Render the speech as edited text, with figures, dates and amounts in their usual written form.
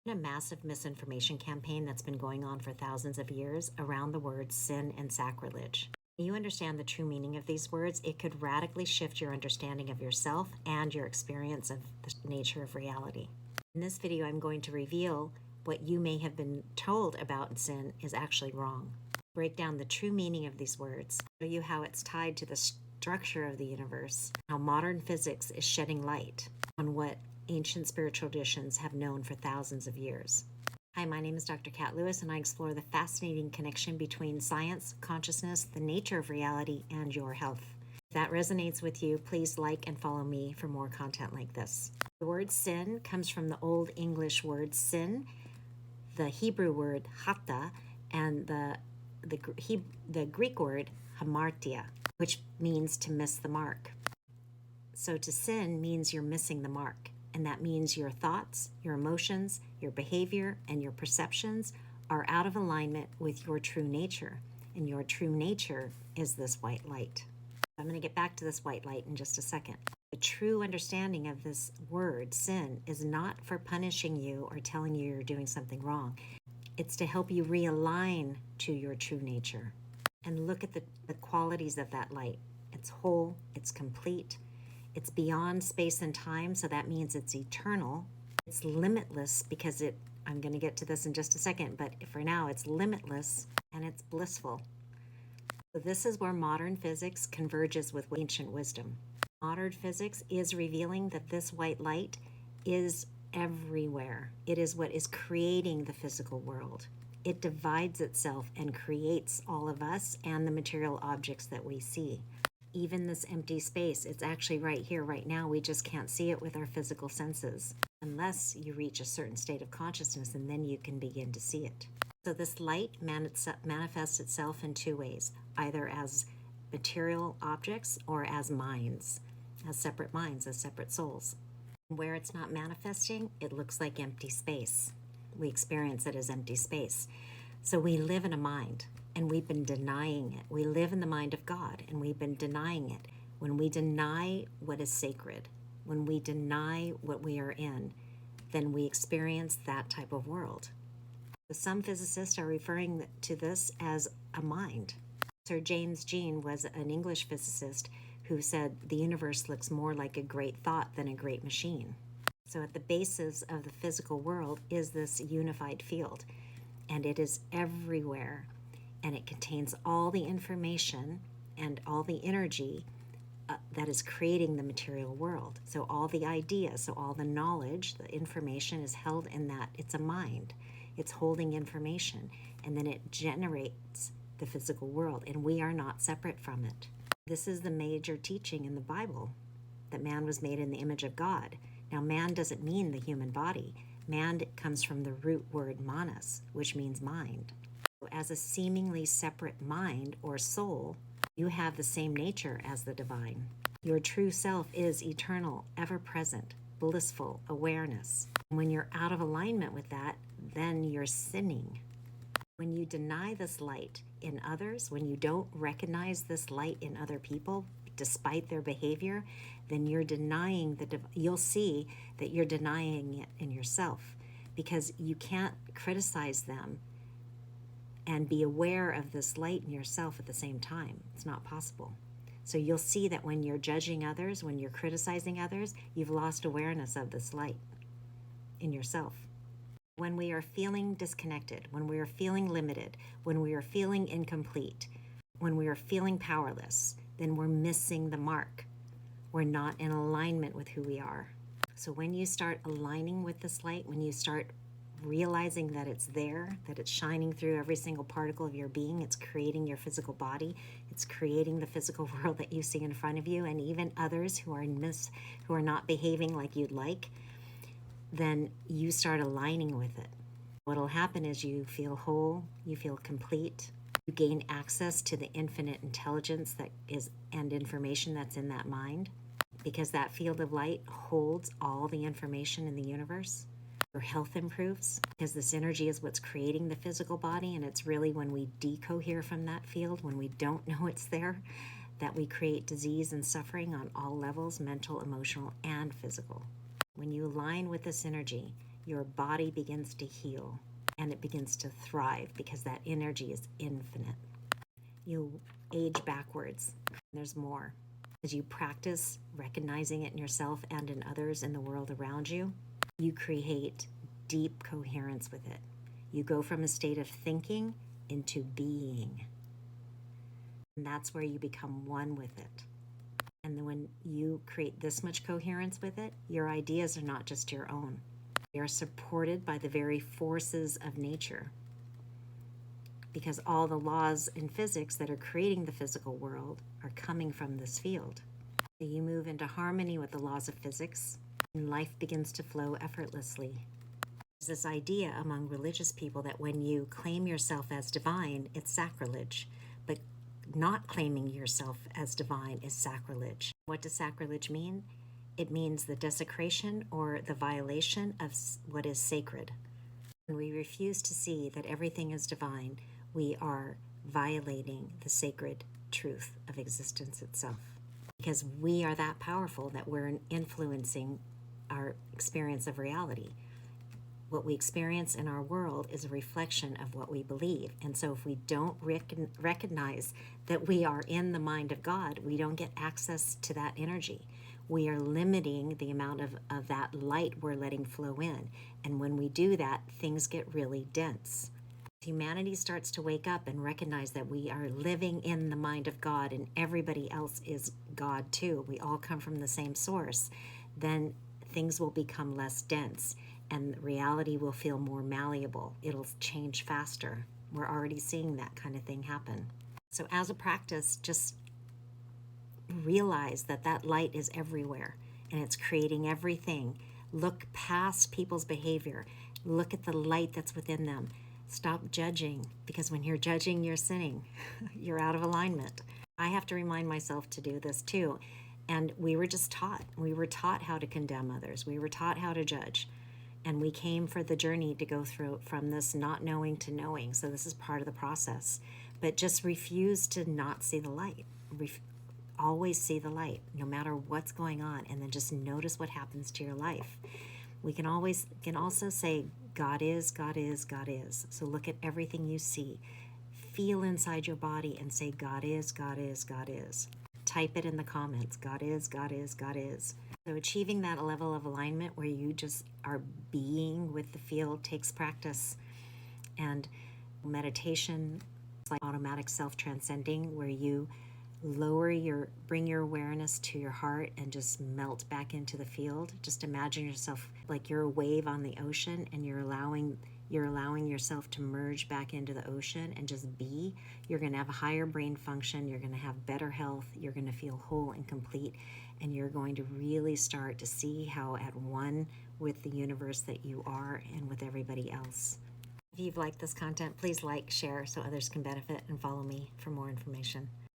A massive misinformation campaign that's been going on for thousands of years around the words sin and sacrilege. When you understand the true meaning of these words, it could radically shift your understanding of yourself and your experience of the nature of reality. In this video, I'm going to reveal what you may have been told about sin is actually wrong. Break down the true meaning of these words, show you how it's tied to the structure of the universe, how modern physics is shedding light on what ancient spiritual traditions have known for thousands of years. Hi, my name is Dr. Kat Lewis, and I explore the fascinating connection between science, consciousness, the nature of reality, and your health. If that resonates with you, please like and follow me for more content like this. The word sin comes from the Old English word sin, the Hebrew word hata, and the Greek word hamartia, which means to miss the mark. So to sin means you're missing the mark. And that means your thoughts, your emotions, your behavior, and your perceptions are out of alignment with your true nature. And your true nature is this white light. I'm going to get back to this white light in just a second. The true understanding of this word, sin, is not for punishing you or telling you you're doing something wrong. It's to help you realign to your true nature and look at the qualities of that light. It's whole, it's complete, it's beyond space and time, so that means it's eternal. It's limitless because I'm going to get to this in just a second, but for now it's limitless and it's blissful. So this is where modern physics converges with ancient wisdom. Modern physics is revealing that this white light is everywhere. It is what is creating the physical world. It divides itself and creates all of us and the material objects that we see. Even this empty space, it's actually right here, right now. We just can't see it with our physical senses unless you reach a certain state of consciousness, and then you can begin to see it. So this light manifests itself in two ways, either as material objects or as minds, as separate souls. Where it's not manifesting, it looks like empty space. We experience it as empty space. So we live in a mind, and we've been denying it. We live in the mind of God, and we've been denying it. When we deny what is sacred, when we deny what we are in, then we experience that type of world. Some physicists are referring to this as a mind. Sir James Jean was an English physicist who said the universe looks more like a great thought than a great machine. So at the basis of the physical world is this unified field, and it is everywhere. And it contains all the information and all the energy that is creating the material world. So all the ideas, so all the knowledge, the information is held in that. It's a mind. It's holding information. And then it generates the physical world. And we are not separate from it. This is the major teaching in the Bible, that man was made in the image of God. Now, man doesn't mean the human body. Man comes from the root word manas, which means mind. As a seemingly separate mind or soul, you have the same nature as the divine. Your true self is eternal, ever-present, blissful awareness. When you're out of alignment with that, then you're sinning. When you deny this light in others, when you don't recognize this light in other people, despite their behavior, then you're denying you'll see that you're denying it in yourself, because you can't criticize them and be aware of this light in yourself at the same time. It's not possible. So you'll see that when you're judging others, when you're criticizing others, you've lost awareness of this light in yourself. When we are feeling disconnected, when we are feeling limited, when we are feeling incomplete, when we are feeling powerless, then we're missing the mark. We're not in alignment with who we are. So when you start aligning with this light, when you start realizing that it's there, that it's shining through every single particle of your being, it's creating your physical body, it's creating the physical world that you see in front of you, and even others who are not behaving like you'd like, then you start aligning with it. What'll happen is you feel whole, you feel complete, you gain access to the infinite intelligence and information that's in that mind, because that field of light holds all the information in the universe. Your health improves because this energy is what's creating the physical body, and it's really when we decohere from that field, when we don't know it's there, that we create disease and suffering on all levels, mental, emotional, and physical. When you align with this energy, your body begins to heal and it begins to thrive because that energy is infinite. You'll age backwards. There's more. As you practice recognizing it in yourself and in others in the world around you, you create deep coherence with it. You go from a state of thinking into being. And that's where you become one with it. And then when you create this much coherence with it, your ideas are not just your own. They are supported by the very forces of nature. Because all the laws in physics that are creating the physical world are coming from this field. So you move into harmony with the laws of physics, and life begins to flow effortlessly. There's this idea among religious people that when you claim yourself as divine, it's sacrilege. But not claiming yourself as divine is sacrilege. What does sacrilege mean? It means the desecration or the violation of what is sacred. When we refuse to see that everything is divine, we are violating the sacred truth of existence itself. Because we are that powerful that we're influencing our experience of reality. What we experience in our world is a reflection of what we believe. And so if we don't recognize that we are in the mind of God, we don't get access to that energy. We are limiting the amount of that light we're letting flow in. And when we do that, things get really dense. Humanity starts to wake up and recognize that we are living in the mind of God and everybody else is God too. We all come from the same source. Then things will become less dense and reality will feel more malleable. It'll change faster. We're already seeing that kind of thing happen. So as a practice, just realize that that light is everywhere and it's creating everything. Look past people's behavior. Look at the light that's within them. Stop judging, because when you're judging, you're sinning. You're out of alignment. I have to remind myself to do this too. And we were just taught. We were taught how to condemn others. We were taught how to judge. And we came for the journey to go through from this not knowing to knowing. So this is part of the process. But just refuse to not see the light. Always see the light, no matter what's going on. And then just notice what happens to your life. We can also say, God is, God is, God is. So look at everything you see. Feel inside your body and say, God is, God is, God is. Type it in the comments. God is, God is, God is. So achieving that level of alignment where you just are being with the field takes practice. And meditation is like automatic self-transcending, where you bring your awareness to your heart and just melt back into the field. Just imagine yourself like you're a wave on the ocean and you're allowing yourself to merge back into the ocean and just be. You're going to have a higher brain function. You're going to have better health. You're going to feel whole and complete. And you're going to really start to see how at one with the universe that you are and with everybody else. If you've liked this content, please like, share so others can benefit, and follow me for more information.